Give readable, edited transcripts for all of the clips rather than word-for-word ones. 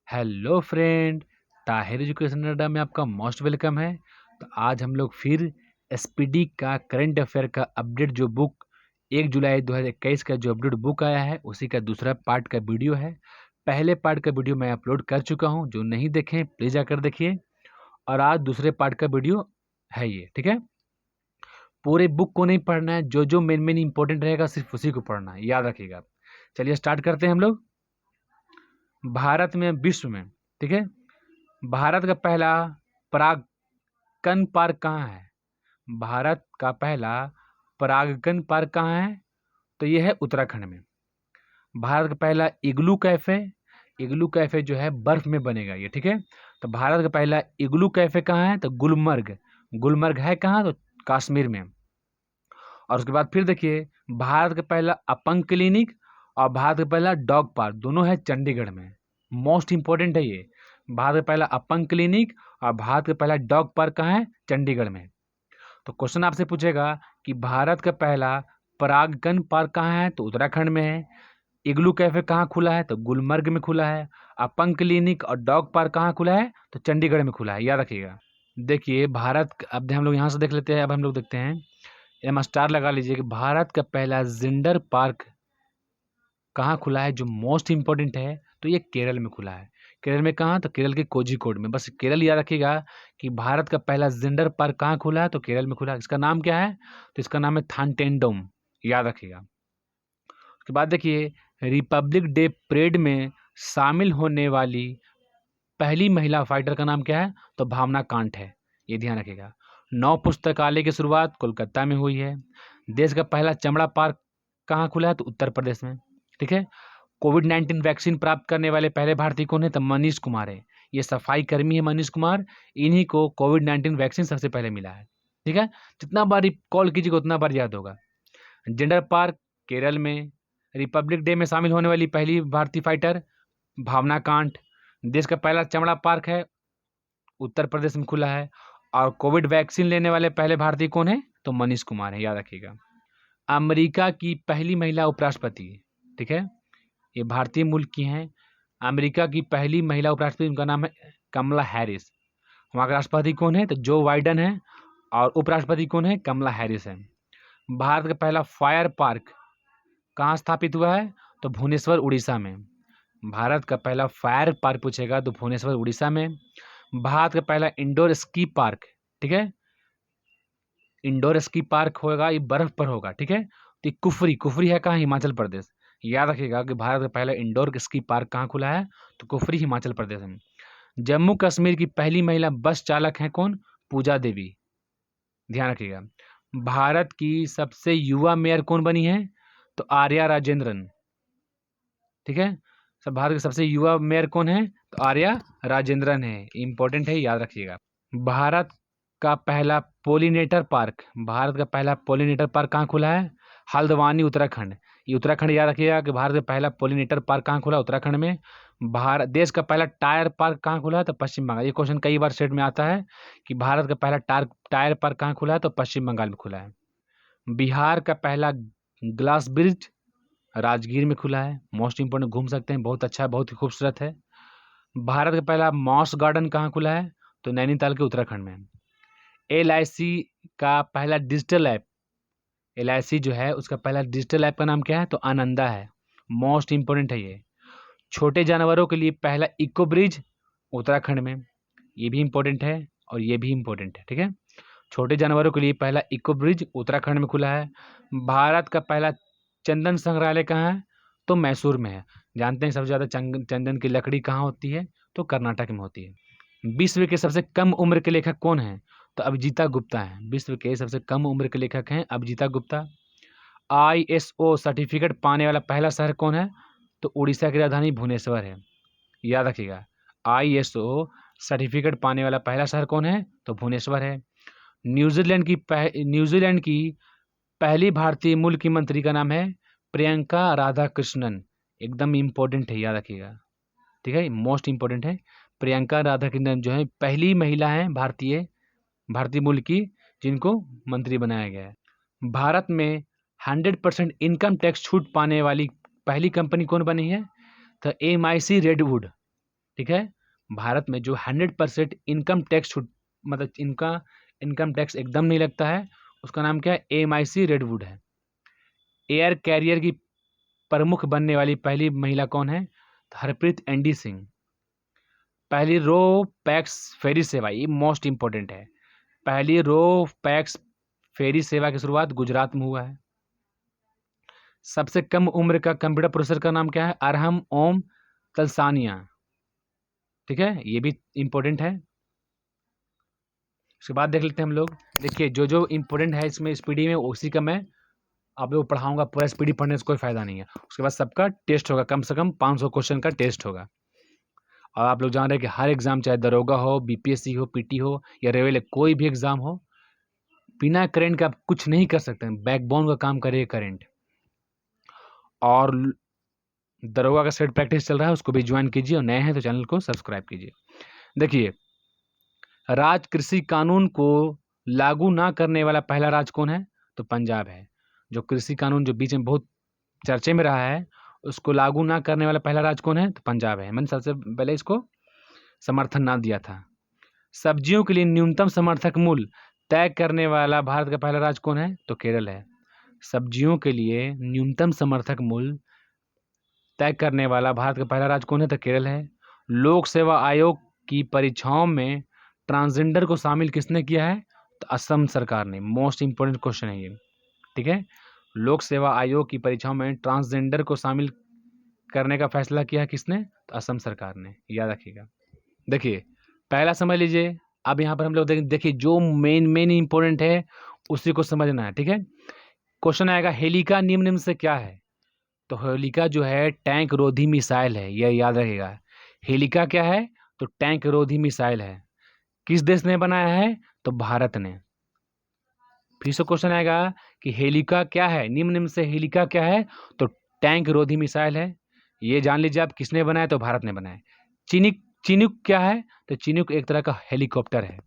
Hello friend, Tahir education अड्डा में आपका मोस्ट वेलकम है। तो आज हम लोग फिर एसपीडी का करंट अफेयर का अपडेट जो बुक 1 जुलाई 2021 का जो अपडेट बुक आया है उसी का दूसरा पार्ट का वीडियो है। पहले पार्ट का वीडियो मैं अपलोड कर चुका हूं, जो नहीं देखें प्लीज़ जाकर देखिए। और आज दूसरे पार्ट का वीडियो है ये, ठीक है। पूरे बुक को नहीं पढ़ना है, जो जो मेन मेन इंपॉर्टेंट रहेगा सिर्फ उसी को पढ़ना है, याद रखिएगा। चलिए स्टार्ट करते हैं हम लोग। भारत में, विश्व में, ठीक है, भारत का पहला परागकण पार्क कहाँ है? भारत का पहला परागकण पार्क कहाँ है? तो ये है उत्तराखंड में। भारत का पहला इग्लू कैफे, इग्लू कैफे जो है बर्फ में बनेगा ये, ठीक है। तो भारत का पहला इग्लू कैफे कहाँ है? तो गुलमर्ग। गुलमर्ग है कहाँ? तो कश्मीर में। और उसके बाद फिर देखिए, भारत का पहला अपंग क्लिनिक और भारत का पहला डॉग पार्क दोनों है चंडीगढ़ में। मोस्ट इंपॉर्टेंट है ये। भारत का पहला अपंग क्लिनिक और भारत का पहला डॉग पार्क कहाँ है? चंडीगढ़ में। तो क्वेश्चन आपसे पूछेगा कि भारत का पहला परागकण पार्क कहाँ है? तो उत्तराखंड में है। इग्लू कैफे कहाँ खुला है? तो गुलमर्ग में खुला है। अपंग क्लिनिक और डॉग पार्क कहाँ खुला है? तो चंडीगढ़ में खुला है, याद रखिएगा। देखिए भारत, अब हम लोग यहाँ से देख लेते हैं। अब हम लोग देखते हैं, एम स्टार लगा लीजिए कि भारत का पहला जिंडर पार्क कहाँ खुला है, जो मोस्ट इंपॉर्टेंट है। तो ये केरल में खुला है। केरल में कहाँ? तो केरल के कोझिकोड में। बस केरल याद रखिएगा कि भारत का पहला जिंडर पार्क कहाँ खुला है? तो केरल में खुला है। इसका नाम क्या है? तो इसका नाम है थानटेंडोम, याद रखिएगा। उसके बाद देखिए, रिपब्लिक डे परेड में शामिल होने वाली पहली महिला फाइटर का नाम क्या है? तो भावना कांत है, ये ध्यान रखिएगा। 9 पुस्तकालय की शुरुआत कोलकाता में हुई है। देश का पहला चमड़ा पार्क कहाँ खुला है? तो उत्तर प्रदेश में, ठीक है। कोविड-19 वैक्सीन प्राप्त करने वाले पहले भारतीय कौन है? तो मनीष कुमार है। ये सफाई कर्मी है मनीष कुमार। इन्हीं को कोविड-19 वैक्सीन सबसे पहले मिला है, ठीक है। जितना बार कॉल कीजिएगा उतना बार याद होगा। जेंडर पार्क केरल में। रिपब्लिक डे में शामिल होने वाली पहली भारतीय फाइटर भावना कांत। देश का पहला चमड़ा पार्क है, उत्तर प्रदेश में खुला है। और कोविड वैक्सीन लेने वाले पहले भारतीय कौन है? तो मनीष कुमार है, याद रखिएगा। अमेरिका की पहली महिला उपराष्ट्रपति, ठीक है, ये भारतीय मूल की हैं। अमेरिका की पहली महिला उपराष्ट्रपति, उनका नाम है कमला हैरिस। वहाँ का राष्ट्रपति कौन है? तो जो बाइडन है। और उपराष्ट्रपति कौन है? कमला हैरिस है। भारत का पहला फायर पार्क कहाँ स्थापित हुआ है? तो भुवनेश्वर उड़ीसा में। भारत का पहला फायर पार्क पूछेगा तो भुवनेश्वर उड़ीसा में। भारत का पहला इंडोर स्की पार्क, ठीक है, इंडोर स्की पार्क होगा, ये बर्फ पर होगा, ठीक है। तो कुफरी, कुफरी है कहाँ? हिमाचल प्रदेश। याद रखिएगा कि भारत का पहला इंडोर स्की पार्क कहाँ खुला है? तो कुफरी, हिमाचल प्रदेश में। जम्मू कश्मीर की पहली महिला बस चालक हैं कौन? पूजा देवी, ध्यान रखिएगा। भारत की सबसे युवा मेयर कौन बनी है? तो आर्या राजेंद्रन, ठीक है। सब भारत के सबसे युवा मेयर कौन है? तो आर्या राजेंद्रन है, इंपॉर्टेंट है, याद रखिएगा। भारत का पहला पोलिनेटर पार्क, भारत का पहला पोलिनेटर पार्क कहाँ खुला है? हल्द्वानी, उत्तराखंड। ये उत्तराखंड याद रखिएगा कि भारत का पहला पोलिनेटर पार्क कहाँ खुला? उत्तराखंड में। भारत देश का पहला टायर पार्क कहाँ खुला है? तो पश्चिम बंगाल। ये क्वेश्चन कई बार सेट में आता है कि भारत का पहला टायर पार्क कहाँ खुला है? तो पश्चिम बंगाल में खुला है। बिहार का पहला ग्लास ब्रिज राजगीर में खुला है। मोस्ट इंपोर्टेंट, घूम सकते हैं, बहुत अच्छा है, बहुत ही खूबसूरत है। भारत का पहला मॉस गार्डन कहाँ खुला है? तो नैनीताल के उत्तराखंड में। LIC का पहला डिजिटल ऐप, LIC जो है उसका पहला डिजिटल ऐप का नाम क्या है? तो आनंदा है। मोस्ट इंपोर्टेंट है ये। छोटे जानवरों के लिए पहला इको ब्रिज उत्तराखंड में, ये भी इंपॉर्टेंट है और ये भी इंपॉर्टेंट है, ठीक है। छोटे जानवरों के लिए पहला इको ब्रिज उत्तराखंड में खुला है। भारत का पहला चंदन संग्रहालय कहाँ है? तो मैसूर में है। जानते हैं सबसे ज़्यादा चंदन की लकड़ी कहाँ होती है? तो कर्नाटक में होती है। विश्व के सबसे कम उम्र के लेखक कौन हैं? तो अभिजीता गुप्ता हैं। विश्व के सबसे कम उम्र के लेखक हैं अभिजीता गुप्ता। ISO सर्टिफिकेट पाने वाला पहला शहर कौन है? तो उड़ीसा की राजधानी भुवनेश्वर है, याद रखिएगा। ISO सर्टिफिकेट पाने वाला पहला शहर कौन है? तो भुवनेश्वर है। न्यूजीलैंड की पहली भारतीय मूल की मंत्री का नाम है प्रियंका राधाकृष्णन। एकदम इम्पोर्टेंट है, याद रखिएगा, ठीक है, मोस्ट इम्पोर्टेंट है। प्रियंका राधाकृष्णन जो है पहली महिला है भारतीय मूल की जिनको मंत्री बनाया गया है। भारत में 100% इनकम टैक्स छूट पाने वाली पहली कंपनी कौन बनी है? तो MIC रेडवुड, ठीक है। भारत में जो 100% इनकम टैक्स छूट, मतलब इनका इनकम टैक्स एकदम नहीं लगता है, उसका नाम क्या है, AMIC रेडवुड है। एयर कैरियर की प्रमुख बनने वाली पहली महिला कौन है, तो हरप्रीत एंडी सिंह। पहली रो पैक्स फेरी सेवा, ये मोस्ट इंपॉर्टेंट है, पहली रो पैक्स फेरी सेवा की शुरुआत गुजरात में हुआ है। सबसे कम उम्र का कंप्यूटर प्रोसेसर का नाम क्या है, अरहम ओम तलसानिया। ठीक है, ये भी इंपॉर्टेंट है। उसके बाद देख लेते हैं हम लोग। देखिए जो जो इंपॉर्टेंट है इसमें स्पीडी में, उसी का मैं आप लोग पढ़ाऊंगा, पूरा स्पीडी पढ़ने से कोई फायदा नहीं है। उसके बाद सबका टेस्ट होगा, कम से कम 500 क्वेश्चन का टेस्ट होगा। और आप लोग जान रहे हैं कि हर एग्जाम, चाहे दरोगा हो, BPSC हो, PT हो या रेलवे, कोई भी एग्जाम हो, बिना करंट का आप कुछ नहीं कर सकते हैं। बैकबोन का काम करेगा करंट। और दरोगा का सेट प्रैक्टिस चल रहा है, उसको भी ज्वाइन कीजिए, और नए हैं तो चैनल को सब्सक्राइब कीजिए। देखिए, राज कृषि कानून को लागू ना करने वाला पहला राज्य कौन है, तो पंजाब है। जो कृषि कानून जो बीच में बहुत चर्चे में रहा है, उसको लागू ना करने वाला पहला राज्य कौन है, तो पंजाब है। मैंने सबसे पहले इसको समर्थन ना दिया था। सब्जियों के लिए न्यूनतम समर्थक मूल्य तय करने वाला भारत का पहला राज्य कौन है, तो केरल है। सब्जियों के लिए न्यूनतम समर्थक मूल्य तय करने वाला भारत का पहला राज्य कौन है, तो केरल है। लोक सेवा आयोग की परीक्षाओं में ट्रांसजेंडर को शामिल किसने किया है, तो असम सरकार ने। मोस्ट इंपोर्टेंट क्वेश्चन है ये। ठीक है, लोक सेवा आयोग की परीक्षाओं में ट्रांसजेंडर को शामिल करने का फैसला किया है किसने, तो असम सरकार ने, याद रखिएगा। देखिए, पहला समझ लीजिए। अब यहाँ पर हम लोग देखिए जो मेन इंपोर्टेंट है उसी को समझना है। ठीक है, क्वेश्चन आएगा हेलिका निम्न में से क्या है, तो हेलिका जो है टैंक रोधी मिसाइल है, यह याद रखिएगा। हेलिका क्या है, तो टैंक रोधी मिसाइल है। किस देश ने बनाया है, तो भारत ने। फिर से क्वेश्चन आएगा कि हेलिका क्या है, निम्न में से हेलिका क्या है, तो टैंक रोधी मिसाइल है। ये जान लीजिए आप, किसने बनाया, तो भारत ने बनाया। चिनुक क्या है, तो चिनुक एक तरह का हेलीकॉप्टर है।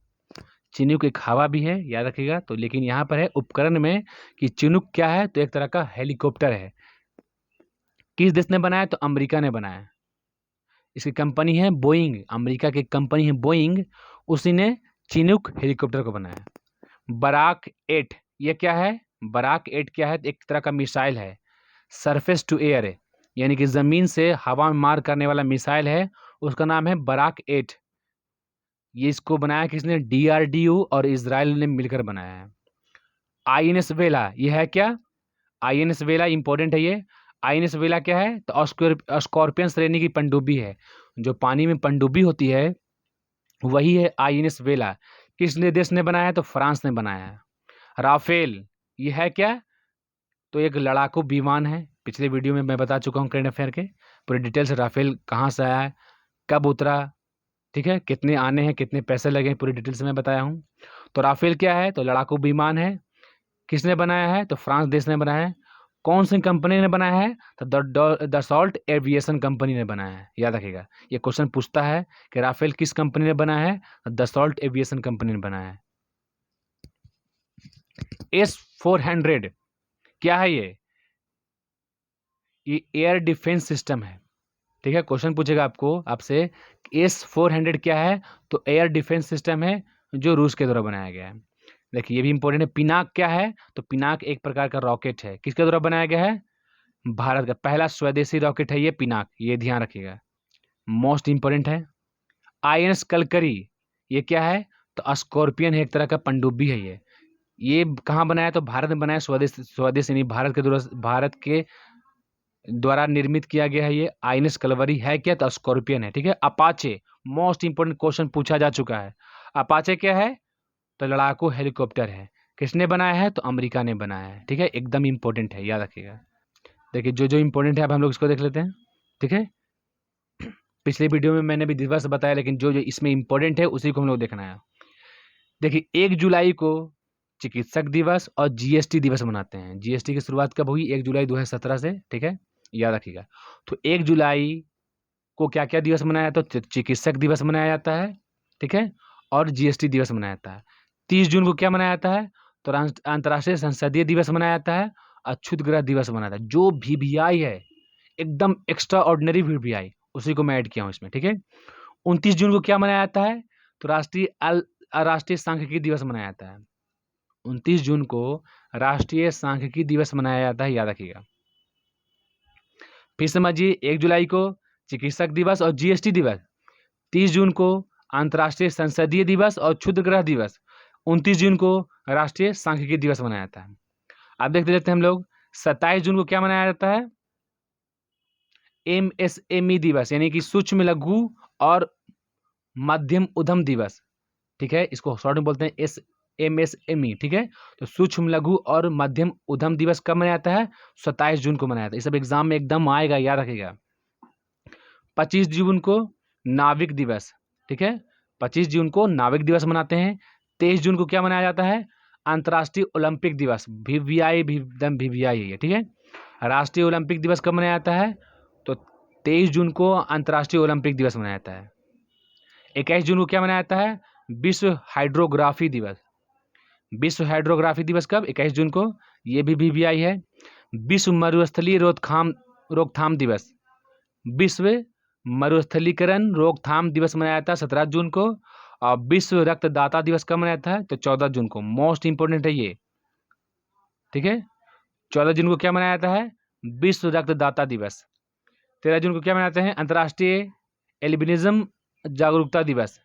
चिनुक एक हवा भी है, याद रखिएगा। तो लेकिन यहाँ पर है उपकरण में कि चिनुक क्या है, तो एक तरह का हेलीकॉप्टर है। किस देश ने बनाया, तो अमेरिका ने बनाया। इसकी कंपनी है बोइंग, अमेरिका की कंपनी है बोइंग, उसी ने चिनुक हेलीकॉप्टर को बनाया। बराक 8 ये क्या है, बराक 8 क्या है, एक तरह का मिसाइल है, सरफेस टू एयर है, यानी कि ज़मीन से हवा में मार करने वाला मिसाइल है, उसका नाम है बराक 8। ये इसको बनाया किसने, DRDO और इजराइल ने मिलकर बनाया है। INS वेला, ये है क्या, INS वेला इंपॉर्टेंट है ये। INS वेला क्या है, तो स्कॉर्पियन श्रेणी की पनडुब्बी है। जो पानी में पनडुब्बी होती है वही है INS वेला। किस देश ने बनाया है, तो फ्रांस ने बनाया है। राफेल, ये है क्या, तो एक लड़ाकू विमान है। पिछले वीडियो में मैं बता चुका हूँ करंट अफेयर के पूरे डिटेल से, राफेल कहाँ से आया है, कब उतरा, ठीक है, कितने आने हैं, कितने पैसे लगे, पूरी डिटेल से मैं बताया हूँ। तो राफेल क्या है, तो लड़ाकू विमान है। किसने बनाया है, तो फ्रांस देश ने बनाया है। कौन सी कंपनी ने बनाया है, तो दसॉल्ट एविएशन कंपनी ने बनाया है, याद रखिएगा। ये क्वेश्चन पूछता है कि राफेल किस कंपनी ने बनाया है, तो दसॉल्ट एविएशन कंपनी ने बनाया है। S-400 क्या है, ये एयर डिफेंस सिस्टम है। ठीक है, क्वेश्चन पूछेगा आपको आपसे S-400 क्या है, तो एयर डिफेंस सिस्टम है जो रूस के द्वारा बनाया गया है। देखिए ये भी इंपॉर्टेंट है। पिनाक क्या है, तो पिनाक एक प्रकार का रॉकेट है, किसके द्वारा बनाया गया है, भारत का पहला स्वदेशी रॉकेट है ये पिनाक, ये ध्यान रखिएगा, मोस्ट इंपॉर्टेंट है। INS कलकरी, ये क्या है, तो स्कॉर्पियन है, एक तरह का पनडुब्बी है ये कहाँ बनाया, तो भारत में बनाया, स्वदेशी नहीं, भारत के द्वारा निर्मित किया गया है ये। INS कलवरी है क्या, तो स्कॉर्पियन है। ठीक है, अपाचे, मोस्ट इंपोर्टेंट क्वेश्चन पूछा जा चुका है। अपाचे क्या है, तो लड़ाकू हेलीकॉप्टर है। किसने बनाया है, तो अमेरिका ने बनाया है। ठीक है, एकदम इंपॉर्टेंट है, याद रखिएगा। देखिए जो जो इंपॉर्टेंट है अब हम लोग इसको देख लेते हैं। ठीक है, पिछले वीडियो में मैंने भी दिवस बताया, लेकिन जो जो इसमें इंपॉर्टेंट है उसी को हम लोग देखना है। देखिए 1 जुलाई को चिकित्सक दिवस और GST दिवस मनाते हैं। GST की शुरुआत कब हुई, 1 जुलाई 2017 से। ठीक है, याद रखिएगा। तो 1 जुलाई को क्या क्या दिवस मनाया जाता है, तो चिकित्सक दिवस मनाया जाता है। ठीक है, और GST दिवस मनाया जाता है। 30 जून को क्या मनाया जाता है, तो अंतर्राष्ट्रीय संसदीय दिवस मनाया जाता है, अछूत ग्रह दिवस मनाया जाता है। जो VVI है एकदम एक्स्ट्रा ऑर्डिनरी VVI, उसी को मैं ऐड किया हूँ इसमें। ठीक है, 29 जून को क्या मनाया जाता है? तो राष्ट्रीय सांख्यिकी दिवस मनाया जाता है। 29 जून को राष्ट्रीय सांख्यिकी दिवस मनाया जाता है, याद रखिएगा। फिर समझिए, 1 जुलाई को चिकित्सक दिवस और जीएसटी दिवस, 30 जून को अंतर्राष्ट्रीय संसदीय दिवस और क्षुद्र ग्रह दिवस, 29 जून को राष्ट्रीय सांख्यिकी दिवस मनाया जाता है। अब देखते लेते हैं हम लोग, 27 जून को क्या मनाया जाता है? एमएसएमई दिवस, यानी कि सूक्ष्म लघु और मध्यम उद्यम दिवस। ठीक है, इसको शॉर्ट में बोलते हैं एमएसएमई। ठीक है, तो सूक्ष्म लघु और मध्यम उद्यम दिवस कब मनाया जाता है? 27 जून को मनाया जाता है। ये सब एग्जाम में एकदम आएगा, याद रखिएगा। 25 जून को नाविक दिवस। ठीक है, 25 जून को नाविक दिवस मनाते हैं। 23 जून को क्या मनाया जाता है? अंतर्राष्ट्रीय ओलंपिक दिवस, वीवीआई है। ठीक है, राष्ट्रीय ओलंपिक दिवस कब मनाया जाता है? तो 23 जून को अंतर्राष्ट्रीय ओलंपिक दिवस मनाया जाता है। 21 जून को क्या मनाया जाता है? विश्व हाइड्रोग्राफी दिवस। विश्व हाइड्रोग्राफी दिवस कब? 21 जून को, ये भी वीवीआई है। विश्व मरुस्थलीय रोकथाम दिवस, विश्व मरुस्थलीकरण रोकथाम दिवस मनाया जाता है 17 जून को। और विश्व रक्तदाता दिवस कब मनाया जाता है? तो 14 जून को। मोस्ट इंपोर्टेंट है ये। ठीक है, 14 जून को क्या मनाया जाता है? विश्व रक्तदाता दिवस। 13 जून को क्या मनाते हैं? अंतर्राष्ट्रीय एल्बिनिज्म जागरूकता दिवस।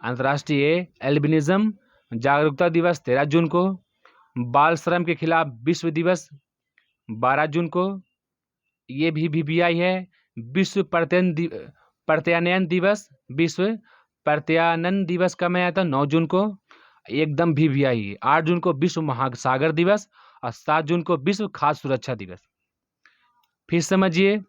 अंतर्राष्ट्रीय एल्बिनिज्म जागरूकता दिवस 13 जून को। बाल श्रम के खिलाफ विश्व दिवस 12 जून को, ये भी वीवीआई है। विश्व प्रत्यानयन दिवस, विश्व प्रत्यानयन दिवस कब मनाया था? 9 जून को, एकदम वीवीआई है। 8 जून को विश्व महासागर दिवस और 7 जून को विश्व खाद्य सुरक्षा दिवस। फिर समझिए,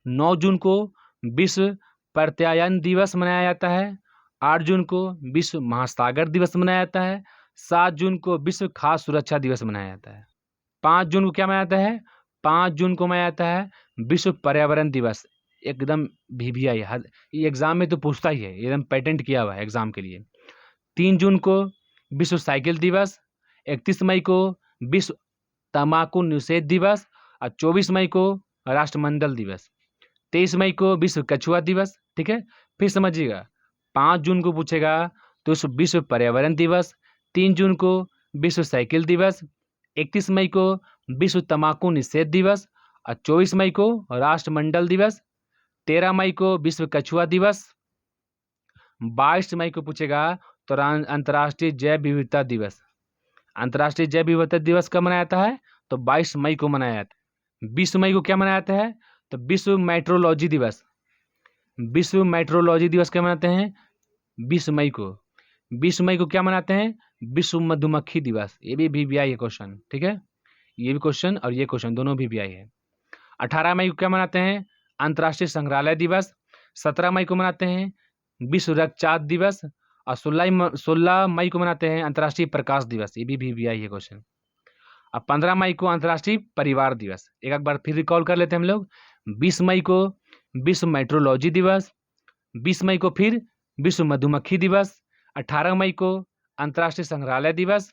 9 जून को विश्व प्रत्यायन दिवस मनाया जाता है। 8 जून को विश्व महासागर दिवस मनाया जाता है। 7 जून को विश्व खाद्य सुरक्षा दिवस मनाया जाता है। 5 जून को क्या मनाया जाता है? 5 जून को मनाया जाता है विश्व पर्यावरण दिवस। एकदम वीवीआई है, ये एग्जाम में तो पूछता ही है, एकदम पेटेंट किया हुआ है एग्जाम के लिए। 3 जून को विश्व साइकिल दिवस। 31 मई को विश्व तंबाकू निषेध दिवस और 24 मई को राष्ट्रमंडल दिवस। 23 मई को विश्व कछुआ दिवस। ठीक है, फिर समझिएगा, 5 जून को पूछेगा तो विश्व पर्यावरण दिवस। 3 जून को विश्व साइकिल दिवस। 31 मई को विश्व तंबाकू निषेध दिवस और 24 मई को राष्ट्रमंडल दिवस। 13 मई को विश्व कछुआ दिवस। 22 मई को पूछेगा तो अंतर्राष्ट्रीय जैव विविधता दिवस। अंतर्राष्ट्रीय जैव विविधता दिवस कब मनाया जाता है? तो 22 मई को मनाया जाता है। 20 मई को क्या मनाया जाता है? तो विश्व मेट्रोलॉजी दिवस। विश्व मेट्रोलॉजी दिवस क्या मनाते हैं? 20 मई को। 20 मई को क्या मनाते हैं? विश्व मधुमक्खी दिवस। ये भी वीवीआई है क्वेश्चन। ठीक है, ये भी क्वेश्चन और ये क्वेश्चन दोनों वीवीआई है। 18 मई को क्या मनाते हैं? अंतर्राष्ट्रीय संग्रहालय दिवस। 17 मई को मनाते हैं विश्व रक्तचाप दिवस और 16 मई को मनाते हैं अंतर्राष्ट्रीय प्रकाश दिवस। ये भी वीवीआई है क्वेश्चन। अब 15 मई को अंतर्राष्ट्रीय परिवार दिवस। एक बार फिर रिकॉल कर लेते हैं हम लोग। 20 मई को विश्व मेट्रोलॉजी दिवस। 20 मई को फिर विश्व मधुमक्खी दिवस। 18 मई को अंतर्राष्ट्रीय संग्रहालय दिवस।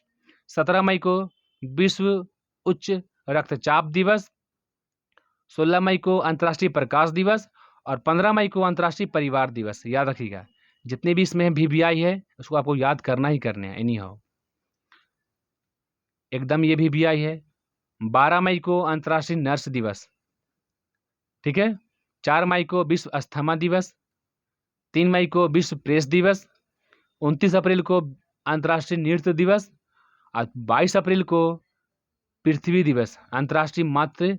17 मई को विश्व उच्च रक्तचाप दिवस। 16 मई को अंतर्राष्ट्रीय प्रकाश दिवस और 15 मई को अंतर्राष्ट्रीय परिवार दिवस। याद रखिएगा, जितने भी इसमें वीवीआई है उसको आपको याद करना ही करने हैं, एनी हाउ, एकदम ये वीवीआई है। 12 मई को अंतर्राष्ट्रीय नर्स दिवस। ठीक है, 4 मई को विश्व अस्थमा दिवस। 3 मई को विश्व प्रेस दिवस। 29 अप्रैल को अंतर्राष्ट्रीय नृत्य दिवस और 22 अप्रैल को पृथ्वी दिवस, अंतर्राष्ट्रीय मातृ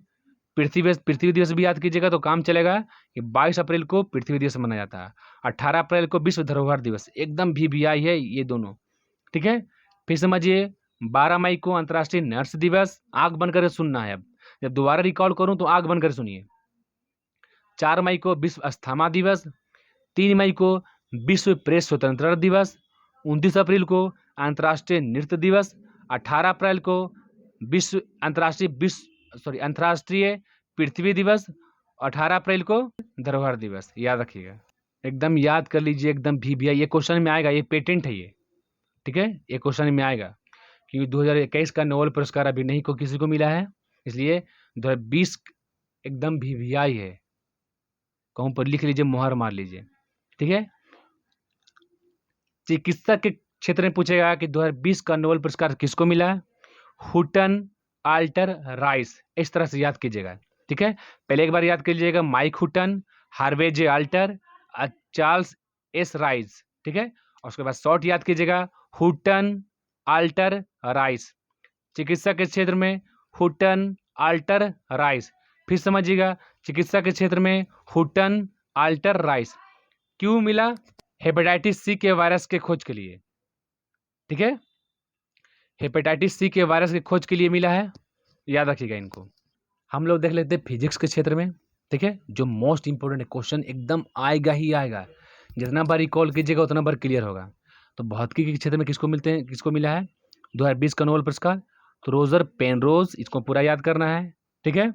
पृथ्वी दिवस भी याद कीजिएगा तो काम चलेगा कि 22 अप्रैल को पृथ्वी दिवस मनाया जाता है। 18 अप्रैल को विश्व धरोहर दिवस। एकदम वीवीआई है ये दोनों। ठीक है, फिर समझिए, 12 मई को अंतर्राष्ट्रीय नर्स दिवस। आंख बंद करके सुनना है, अब जब दोबारा रिकॉल करूं तो आंख बंद कर सुनिए। 4 मई को विश्व अस्थमा दिवस। 3 मई को विश्व प्रेस स्वतंत्रता दिवस। 29 अप्रैल को अंतर्राष्ट्रीय नृत्य दिवस। 18 अप्रैल को अंतर्राष्ट्रीय पृथ्वी दिवस। 18 अप्रैल को धरोहर दिवस। याद रखिएगा, एकदम याद कर लीजिए, एकदम वीवीआई। ये क्वेश्चन में आएगा, ये पेटेंट है ये। ठीक है, ये क्वेश्चन में आएगा क्योंकि 2021 का नोबेल पुरस्कार अभी नहीं को किसी को मिला है, इसलिए 2020 एकदम वीवीआई है। कहूँ पर लिख लीजिए, मुहर मार लीजिए। ठीक है। चिकित्सा के क्षेत्र में पूछेगा कि 2020 का नोबेल पुरस्कार किसको मिला है? हुटन आल्टर राइस, इस तरह से याद कीजिएगा, ठीक है। पहले एक बार याद कर लीजिएगा, माइक हुटन, हार्वे जे आल्टर, चार्ल्स एस राइस, ठीक है। और उसके बाद शॉर्ट याद कीजिएगा, हुटन आल्टर राइस। चिकित्सा के क्षेत्र में हुटन आल्टर राइस। फिर समझिएगा, चिकित्सा के क्षेत्र में हुटन आल्टर राइस क्यों मिला? हेपेटाइटिस सी के वायरस के खोज के लिए, ठीक है। हेपेटाइटिस सी के वायरस की खोज के लिए मिला है, याद रखिएगा इनको। हम लोग देख लेते हैं फिजिक्स के क्षेत्र में, ठीक है, जो मोस्ट इंपोर्टेंट क्वेश्चन एकदम आएगा ही आएगा, जितना बार रिकॉल कीजिएगा उतना बार क्लियर होगा। तो भौतिकी के क्षेत्र में किसको मिला है 2020 का नोबेल पुरस्कार? तो रोजर पेनरोज, इसको पूरा याद करना है, ठीक है।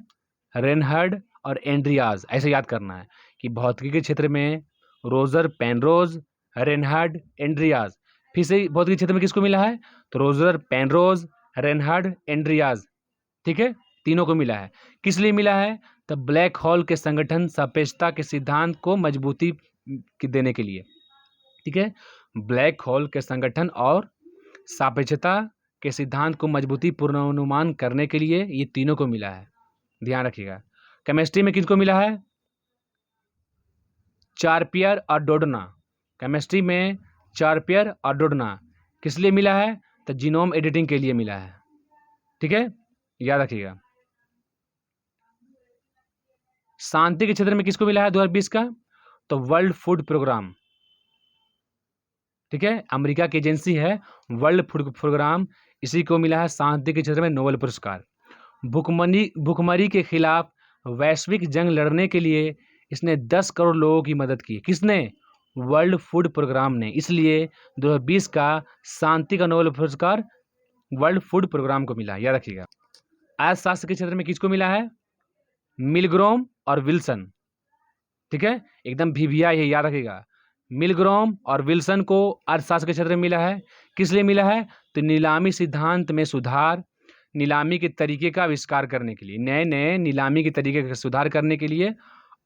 रेनहार्ड और एंड्रियाज, ऐसे याद करना है कि भौतिकी के क्षेत्र में रोजर पेनरोज, रेनहार्ड, एंड्रियाज। फिर से भौतिकी क्षेत्र में किसको मिला है? तो रोजर पेनरोज, रेनहार्ड, एंड्रियाज, ठीक है, तीनों को मिला है। किस लिए मिला है? तो ब्लैक होल के संगठन सापेक्षता के सिद्धांत को मजबूती देने के लिए, ठीक है। ब्लैक होल के संगठन और सापेक्षता के सिद्धांत को मजबूती पूर्वानुमान करने के लिए ये तीनों को मिला है, ध्यान रखिएगा। केमिस्ट्री में किसको मिला है? चार्पियर और डोडना। केमिस्ट्री में चार्पियर और डोडना किस लिए मिला है? तो जीनोम एडिटिंग के लिए मिला है, ठीक है, याद रखिएगा। शांति के क्षेत्र में किसको मिला है 2020 का? तो वर्ल्ड फूड प्रोग्राम, ठीक है, अमेरिका की एजेंसी है वर्ल्ड फूड प्रोग्राम, इसी को मिला है शांति के क्षेत्र में नोबेल पुरस्कार। भुखमरी के खिलाफ वैश्विक जंग लड़ने के लिए इसने 10 करोड़ लोगों की मदद की। किसने? वर्ल्ड फूड प्रोग्राम ने। इसलिए 2020 का शांति का नोबेल पुरस्कार वर्ल्ड फूड प्रोग्राम को मिला, याद रखिएगा। अर्थशास्त्र के क्षेत्र में किसको मिला है? मिलग्रोम और विल्सन, ठीक है, एकदम VVI है, याद रखिएगा। मिलग्रोम और विल्सन को अर्थशास्त्र के क्षेत्र में मिला है। किस लिए मिला है? तो नीलामी सिद्धांत में सुधार, नीलामी के तरीके का आविष्कार करने के लिए, नए नए नीलामी के तरीके का सुधार करने के लिए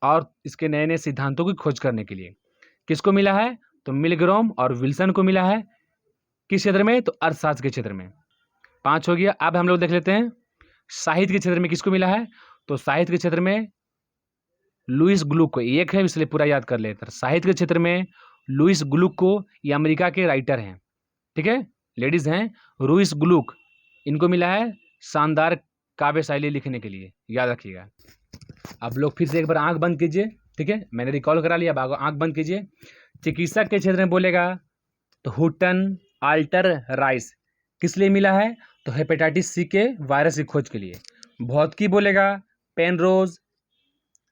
और इसके नए नए सिद्धांतों की खोज करने के लिए किसको मिला है? तो मिलग्रोम और विल्सन को मिला है। किस क्षेत्र में? तो अर्थशास्त्र के क्षेत्र में। 5 हो गया। अब हम लोग देख लेते हैं साहित्य के क्षेत्र में किसको मिला है। तो साहित्य के क्षेत्र में लुइस ग्लुक को, एक है इसलिए पूरा याद कर लेते हैं। साहित्य के क्षेत्र में लुइस ग्लुक को, ये अमेरिका के राइटर हैं, ठीक है, लेडीज हैं, लुइस ग्लुक, इनको मिला है शानदार काव्य शैली लिखने के लिए, याद रखिएगा। अब लोग फिर से एक बार आंख बंद कीजिए, ठीक है, मैंने रिकॉल करा लिया, अब आंख बंद कीजिए। चिकित्सा के क्षेत्र में बोलेगा तो हुटन आल्टर राइस किस लिए मिला है? तो हेपेटाइटिस सी के वायरस की खोज के लिए। भौतिकी बोलेगा पेनरोज,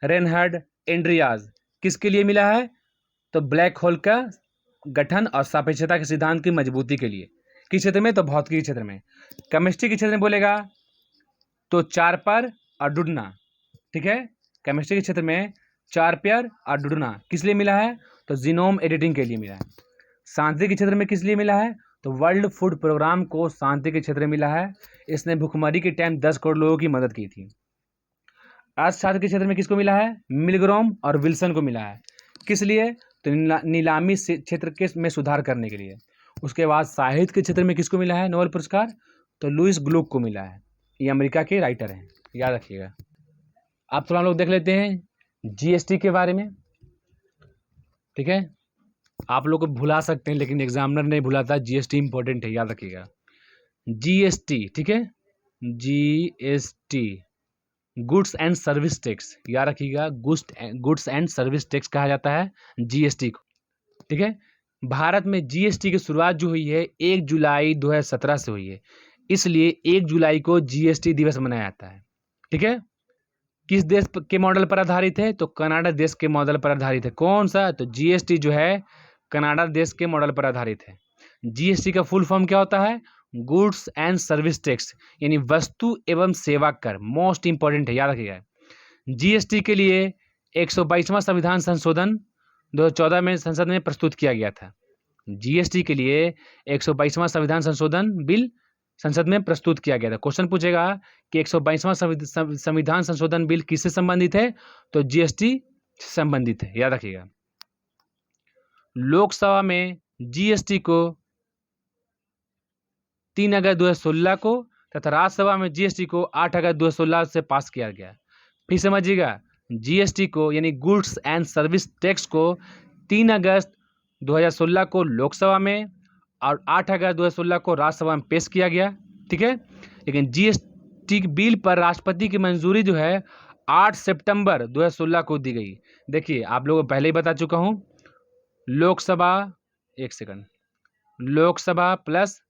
रेनहार्ड, एंड्रियाज किसके लिए मिला है? तो ब्लैक होल का गठन और सापेक्षता के सिद्धांत की मजबूती के लिए। किस क्षेत्र में? तो भौतिकी के क्षेत्र में। केमिस्ट्री के क्षेत्र में बोलेगा तो चार्पर और डुडना, ठीक है, केमिस्ट्री के क्षेत्र में चार्पियर और डुडना किस लिए मिला है? तो जीनोम एडिटिंग के लिए मिला है। शांति के क्षेत्र में किस लिए मिला है? तो वर्ल्ड फूड प्रोग्राम को शांति के क्षेत्र में मिला है, इसने भुखमरी के टाइम 10 करोड़ लोगों की मदद की थी। अर्थशास्त्र के क्षेत्र में किसको मिला है? मिलग्रोम और विल्सन को मिला है। किस लिए? तो नीलामी क्षेत्र के में सुधार करने के लिए। उसके बाद साहित्य के क्षेत्र में किसको मिला है नोबेल पुरस्कार? तो लुइस ग्लुक को मिला है, ये अमेरिका के राइटर हैं, याद रखिएगा। अब थोड़ा हम लोग देख लेते हैं GST के बारे में, ठीक है, आप लोग को भुला सकते हैं लेकिन एग्जामिनर नहीं भुलाता, GST इंपॉर्टेंट है, याद रखिएगा। GST, ठीक है, GST goods and service tax, याद रखिएगा, गुड्स एंड सर्विस टैक्स कहा जाता है GST को, ठीक है। भारत में GST की शुरुआत जो हुई है 1 जुलाई 2017 से हुई है, इसलिए 1 जुलाई को GST दिवस मनाया जाता है, ठीक है। किस देश के मॉडल पर आधारित है? तो कनाडा देश के मॉडल पर आधारित है। कौन सा? तो GST जो है कनाडा देश के मॉडल पर आधारित है। GST का फुल फॉर्म क्या होता है? गुड्स एंड सर्विस टैक्स, यानी वस्तु एवं सेवा कर, मोस्ट इंपॉर्टेंट है, याद रखिएगा। GST के लिए 122वां संविधान संशोधन 2014 में संसद में प्रस्तुत किया गया था। GST के लिए 122वां संविधान संशोधन बिल संसद में प्रस्तुत किया गया था। क्वेश्चन पूछेगा कि 122वां संविधान संशोधन बिल किससे संबंधित है? तो GST से संबंधित है, याद रखिएगा। लोकसभा में जीएसटी को 3 अगस्त 2016 को तथा राज्यसभा में जीएसटी को 8 अगस्त 2016 से पास किया गया। फिर समझिएगा, जीएसटी को यानी गुड्स एंड सर्विस टैक्स को 3 अगस्त 2016 को लोकसभा में और 8 अगस्त 2016 को राज्यसभा में पेश किया गया। ठीक है, लेकिन जीएसटी बिल पर राष्ट्रपति की मंजूरी जो है 8 सितंबर 2016 को दी गई। देखिए, आप लोगों को पहले ही बता चुका हूँ, लोकसभा, एक सेकंड, लोकसभा प्लस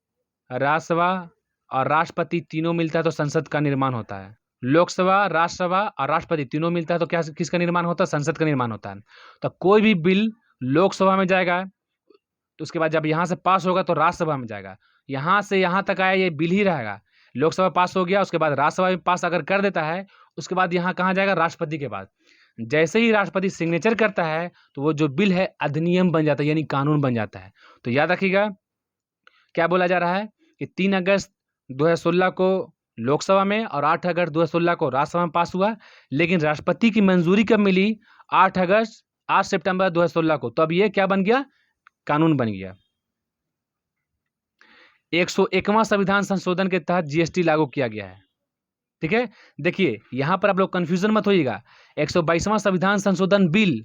राज्यसभा और राष्ट्रपति तीनों मिलता है तो संसद का निर्माण होता है। लोकसभा, राज्यसभा और राष्ट्रपति तीनों मिलता है तो क्या किसका निर्माण होता है? संसद का निर्माण होता है। तो कोई भी बिल लोकसभा में जाएगा तो उसके बाद जब यहाँ से पास होगा तो राज्यसभा में जाएगा। यहाँ से यहाँ तक आया ये बिल ही रहेगा। लोकसभा पास हो गया, उसके बाद राज्यसभा में पास अगर कर देता है, उसके बाद यहाँ कहाँ जाएगा? राष्ट्रपति के पास। जैसे ही राष्ट्रपति सिग्नेचर करता है तो वो जो बिल है अधिनियम बन जाता है, यानी कानून बन जाता है। तो याद रखिएगा, क्या बोला जा रहा है कि 3 अगस्त 2016 को लोकसभा में और 8 अगस्त 2016 को राज्यसभा में पास हुआ, लेकिन राष्ट्रपति की मंजूरी कब मिली? 8 सितंबर 2016 को। तो अब ये क्या बन गया? कानून बन गया। 101वां संविधान संशोधन के तहत जीएसटी लागू किया गया है। ठीक है, देखिए यहाँ पर आप लोग कंफ्यूजन मत होइएगा। 122वां संविधान संशोधन बिल,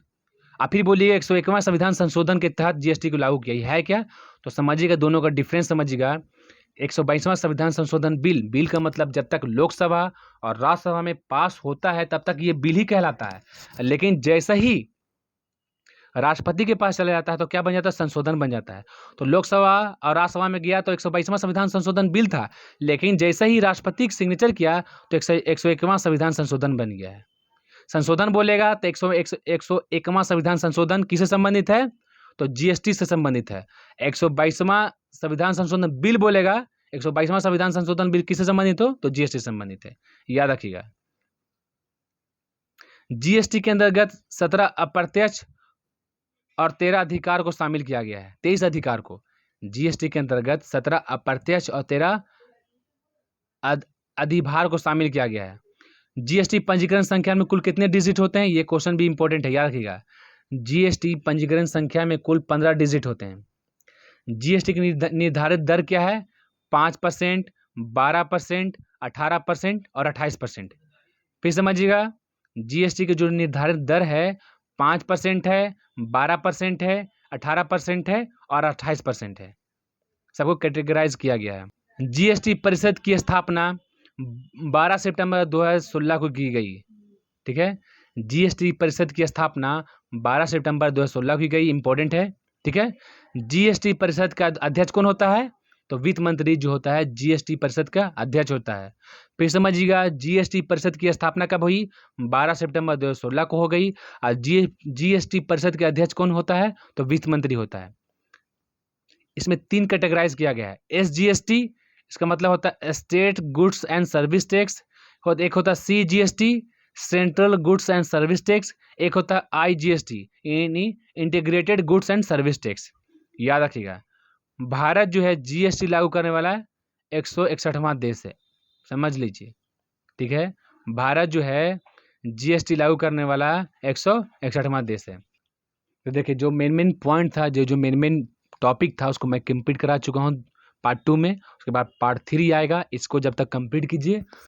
आप फिर बोलिए 101वां संविधान संशोधन के तहत जीएसटी को लागू किया है क्या? तो समझिएगा, दोनों का डिफरेंस समझिएगा। 122वां संविधान संशोधन बिल का मतलब जब तक लोकसभा और राज्यसभा में पास होता है तब तक ये बिल ही कहलाता है, लेकिन जैसे ही राष्ट्रपति के पास चला जाता है तो क्या बन जाता है? संशोधन बन जाता है। तो लोकसभा और राज्यसभा में गया तो 122वां संविधान संशोधन बिल था, लेकिन जैसे ही राष्ट्रपति सिग्नेचर किया तो 101वां संविधान संशोधन बन गया है। संशोधन बोलेगा तो 101वां संविधान संशोधन किससे संबंधित है? तो जीएसटी से संबंधित है। 122वां संविधान संशोधन बिल बोलेगा, 122वां संविधान संशोधन बिल किससे संबंधित हो? तो जीएसटी से संबंधित है। याद रखिएगा, जीएसटी के अंतर्गत 17 अप्रत्यक्ष और 13 अधिकार को शामिल किया गया है। 23 अधिकार को जीएसटी के अंतर्गत 17 अप्रत्यक्ष और 13 अधिभार को शामिल किया गया है। जीएसटी पंजीकरण संख्या में कुल कितने डिजिट होते हैं? ये क्वेश्चन भी इंपॉर्टेंट है, याद रखिएगा। जीएसटी पंजीकरण संख्या में कुल 15 डिजिट होते हैं। जीएसटी की निर्धारित दर क्या है? 5%, 12%, 18% और 28%। फिर समझिएगा, जीएसटी की जो निर्धारित दर है 5% है, 12% है, 18% है और 28% है। सबको कैटेगराइज किया गया है। जीएसटी परिषद की स्थापना 12 सितंबर 2016 को की गई। ठीक है, जीएसटी परिषद की स्थापना 12 सितंबर 2016 को की गई, इंपॉर्टेंट है। ठीक है, जीएसटी परिषद का अध्यक्ष कौन होता है? तो वित्त मंत्री जो होता है जीएसटी परिषद का अध्यक्ष होता है। फिर समझिएगा, जीएसटी परिषद की स्थापना कब हुई? 12 सितंबर 2016 को हो गई। और जीएसटी परिषद के अध्यक्ष कौन होता है? तो वित्त मंत्री होता है। इसमें 3 कैटेगराइज किया गया है। एसजीएसटी, इसका मतलब होता है state goods and service tax. एक होता है CGST, central goods and service tax. एक होता है आईजीएसटी, यानी integrated goods and service tax. याद रखिएगा, भारत जो है जीएसटी लागू करने वाला 161वां देश है, समझ लीजिए। ठीक है, भारत जो है जीएसटी लागू करने वाला 161वां देश है। तो देखिए, जो मेन पॉइंट था, जो मेन टॉपिक था, उसको मैं कंप्लीट करा चुका हूँ पार्ट 2 में। उसके बाद पार्ट 3 आएगा, इसको जब तक कंप्लीट कीजिए